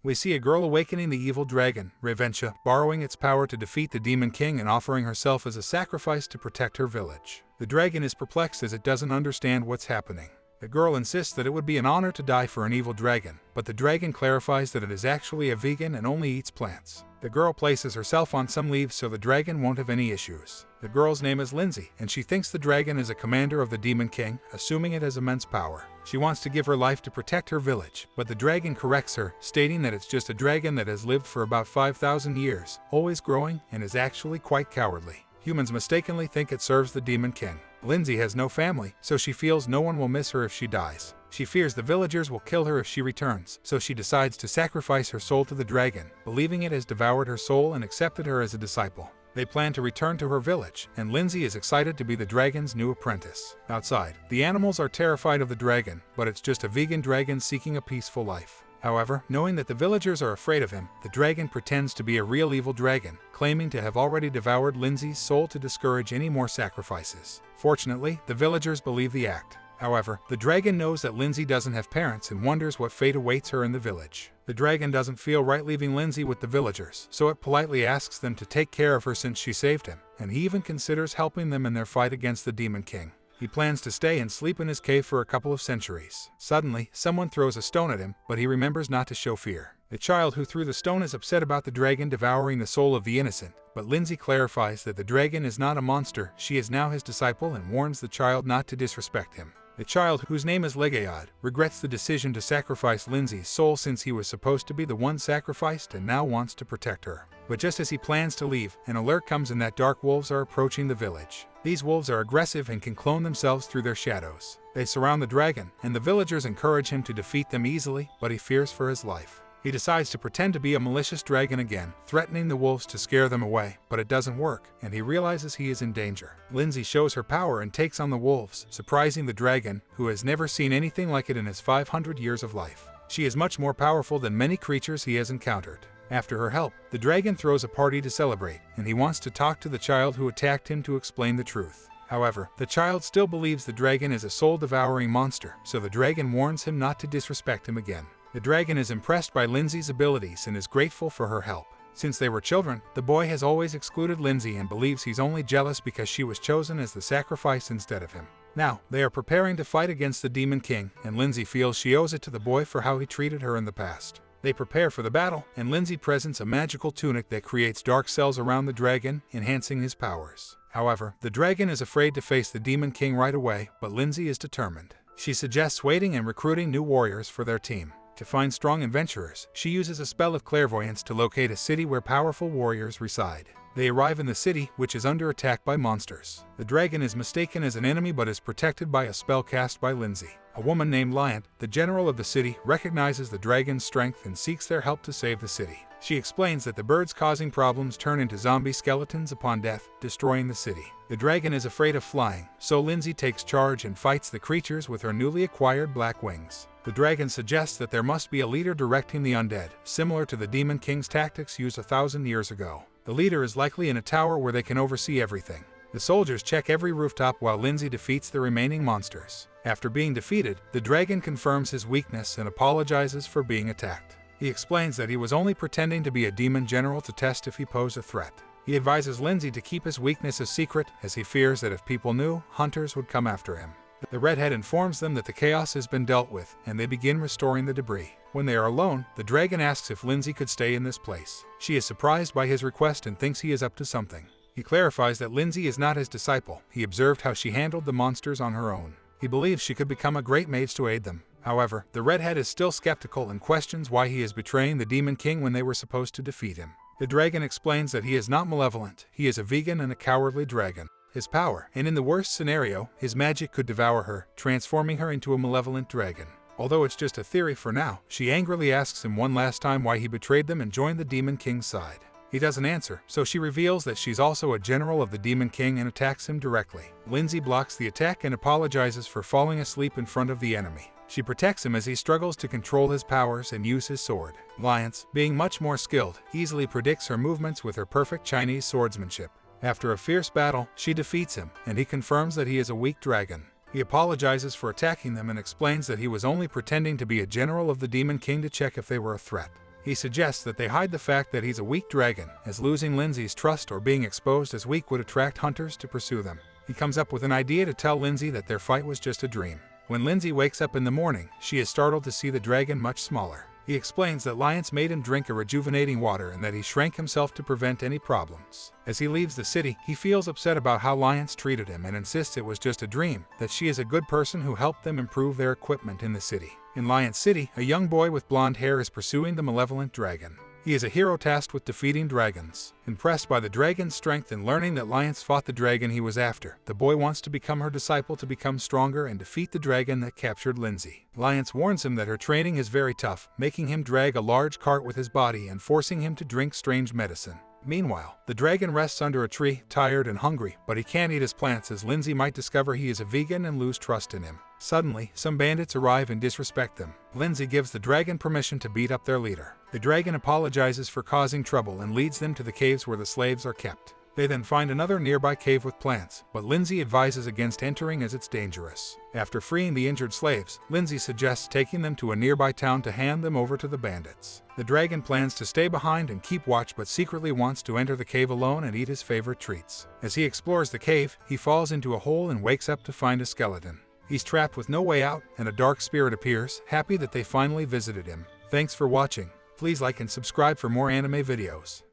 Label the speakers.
Speaker 1: We see a girl awakening the evil dragon, Ravencha, borrowing its power to defeat the Demon King and offering herself as a sacrifice to protect her village. The dragon is perplexed as it doesn't understand what's happening. The girl insists that it would be an honor to die for an evil dragon, but the dragon clarifies that it is actually a vegan and only eats plants. The girl places herself on some leaves so the dragon won't have any issues. The girl's name is Lindsay, and she thinks the dragon is a commander of the Demon King, assuming it has immense power. She wants to give her life to protect her village, but the dragon corrects her, stating that it's just a dragon that has lived for about 5,000 years, always growing, and is actually quite cowardly. Humans mistakenly think it serves the Demon King. Lindsay has no family, so she feels no one will miss her if she dies. She fears the villagers will kill her if she returns, so she decides to sacrifice her soul to the dragon, believing it has devoured her soul and accepted her as a disciple. They plan to return to her village, and Lindsay is excited to be the dragon's new apprentice. Outside, the animals are terrified of the dragon, but it's just a vegan dragon seeking a peaceful life. However, knowing that the villagers are afraid of him, the dragon pretends to be a real evil dragon, claiming to have already devoured Lindsay's soul to discourage any more sacrifices. Fortunately, the villagers believe the act. However, the dragon knows that Lindsay doesn't have parents and wonders what fate awaits her in the village. The dragon doesn't feel right leaving Lindsay with the villagers, so it politely asks them to take care of her since she saved him, and he even considers helping them in their fight against the Demon King. He plans to stay and sleep in his cave for a couple of centuries. Suddenly, someone throws a stone at him, but he remembers not to show fear. The child who threw the stone is upset about the dragon devouring the soul of the innocent, but Lindsay clarifies that the dragon is not a monster, she is now his disciple and warns the child not to disrespect him. The child, whose name is Legayad, regrets the decision to sacrifice Lindsay's soul since he was supposed to be the one sacrificed and now wants to protect her. But just as he plans to leave, an alert comes in that dark wolves are approaching the village. These wolves are aggressive and can clone themselves through their shadows. They surround the dragon, and the villagers encourage him to defeat them easily, but he fears for his life. He decides to pretend to be a malicious dragon again, threatening the wolves to scare them away, but it doesn't work, and he realizes he is in danger. Lindsay shows her power and takes on the wolves, surprising the dragon, who has never seen anything like it in his 500 years of life. She is much more powerful than many creatures he has encountered. After her help, the dragon throws a party to celebrate, and he wants to talk to the child who attacked him to explain the truth. However, the child still believes the dragon is a soul-devouring monster, so the dragon warns him not to disrespect him again. The dragon is impressed by Lindsay's abilities and is grateful for her help. Since they were children, the boy has always excluded Lindsay and believes he's only jealous because she was chosen as the sacrifice instead of him. Now, they are preparing to fight against the Demon King, and Lindsay feels she owes it to the boy for how he treated her in the past. They prepare for the battle, and Lindsay presents a magical tunic that creates dark cells around the dragon, enhancing his powers. However, the dragon is afraid to face the Demon King right away, but Lindsay is determined. She suggests waiting and recruiting new warriors for their team. To find strong adventurers, she uses a spell of clairvoyance to locate a city where powerful warriors reside. They arrive in the city, which is under attack by monsters. The dragon is mistaken as an enemy but is protected by a spell cast by Lindsay. A woman named Lion, the general of the city, recognizes the dragon's strength and seeks their help to save the city. She explains that the birds causing problems turn into zombie skeletons upon death, destroying the city. The dragon is afraid of flying, so Lindsay takes charge and fights the creatures with her newly acquired black wings. The dragon suggests that there must be a leader directing the undead, similar to the Demon King's tactics used 1,000 years ago. The leader is likely in a tower where they can oversee everything. The soldiers check every rooftop while Lindsay defeats the remaining monsters. After being defeated, the dragon confirms his weakness and apologizes for being attacked. He explains that he was only pretending to be a demon general to test if he posed a threat. He advises Lindsay to keep his weakness a secret, as he fears that if people knew, hunters would come after him. The redhead informs them that the chaos has been dealt with, and they begin restoring the debris. When they are alone, the dragon asks if Lindsay could stay in this place. She is surprised by his request and thinks he is up to something. He clarifies that Lindsay is not his disciple. He observed how she handled the monsters on her own. He believes she could become a great mage to aid them. However, the redhead is still skeptical and questions why he is betraying the Demon King when they were supposed to defeat him. The dragon explains that he is not malevolent. He is a vegan and a cowardly dragon. His power, and in the worst scenario, his magic could devour her, transforming her into a malevolent dragon. Although it's just a theory for now, she angrily asks him one last time why he betrayed them and joined the Demon King's side. He doesn't answer, so she reveals that she's also a general of the Demon King and attacks him directly. Lindsay blocks the attack and apologizes for falling asleep in front of the enemy. She protects him as he struggles to control his powers and use his sword. Lance, being much more skilled, easily predicts her movements with her perfect Chinese swordsmanship. After a fierce battle, she defeats him, and he confirms that he is a weak dragon. He apologizes for attacking them and explains that he was only pretending to be a general of the Demon King to check if they were a threat. He suggests that they hide the fact that he's a weak dragon, as losing Lindsay's trust or being exposed as weak would attract hunters to pursue them. He comes up with an idea to tell Lindsay that their fight was just a dream. When Lindsay wakes up in the morning, she is startled to see the dragon much smaller. He explains that lions made him drink a rejuvenating water and that he shrank himself to prevent any problems. As he leaves the city, he feels upset about how lions treated him and insists it was just a dream, that she is a good person who helped them improve their equipment in the city. In Lion City, a young boy with blonde hair is pursuing the malevolent dragon. He is a hero tasked with defeating dragons. Impressed by the dragon's strength and learning that lions fought the dragon he was after, the boy wants to become her disciple to become stronger and defeat the dragon that captured Lindsay. Lions warns him that her training is very tough, making him drag a large cart with his body and forcing him to drink strange medicine. Meanwhile, the dragon rests under a tree, tired and hungry, but he can't eat his plants as Lindsay might discover he is a vegan and lose trust in him. Suddenly, some bandits arrive and disrespect them. Lindsay gives the dragon permission to beat up their leader. The dragon apologizes for causing trouble and leads them to the caves where the slaves are kept. They then find another nearby cave with plants, but Lindsay advises against entering as it's dangerous. After freeing the injured slaves, Lindsay suggests taking them to a nearby town to hand them over to the bandits. The dragon plans to stay behind and keep watch but secretly wants to enter the cave alone and eat his favorite treats. As he explores the cave, he falls into a hole and wakes up to find a skeleton. He's trapped with no way out, and a dark spirit appears, happy that they finally visited him. Thanks for watching. Please like and subscribe for more anime videos.